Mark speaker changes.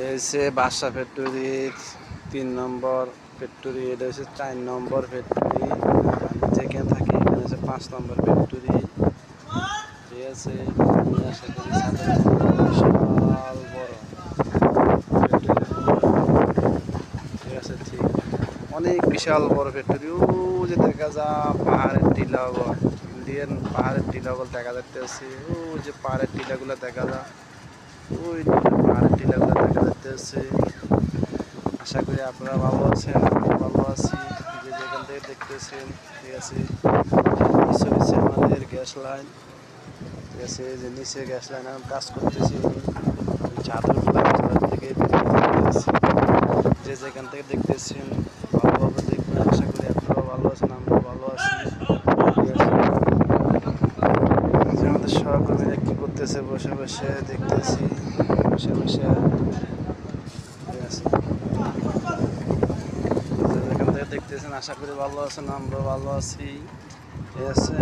Speaker 1: এসে বাসা ফ্যাক্টরি 3 নম্বর ফ্যাক্টরি, এটা হচ্ছে 4 নম্বর ফ্যাক্টরি। আমি যেখানে থাকি এখানে হচ্ছে 5 নম্বর ফ্যাক্টরি। ঠিক আছে, আমি আশা করি বিশাল বড় ঠিক আছে, ঠিক অনেক বিশাল বড় ফ্যাক্টরি। ও যে দেখা যা পাহাড়ের টিলাগুলো, ইন্ডিয়ান পাহাড়ের টিলাগুলো দেখা যাচ্ছে। ও যে পাহাড়ের টিলাগুলো দেখা যায়, ওই পাহাড়ের টিলাগুলো দেখা যাচ্ছে। আশা করি আপনারা ভালো আছেন, আমি ভালো আছি। যে যেখান থেকে দেখতেছেন, ঠিক আছে। নিচে হচ্ছে আমাদের গ্যাস লাইন, ঠিক আছে। যে নিচে গ্যাস লাইন এখন কাজ করতেছি, চাদর থেকে যে যেখান থেকে দেখতেছেন ভালোভাবে দেখবেন। আশা করি আপনারা ভালো আছেন, আমরা ভালো আছি, ঠিক আছে। যে আমাদের সহকর্মীরা কী করতেছে, বসে বসে দেখতেছি, বসে বসে, ঠিক আছে। যেখান থেকে দেখতেছেন আশা করি ভালো আছেন, আমরা ভালো আছি, ঠিক আছে।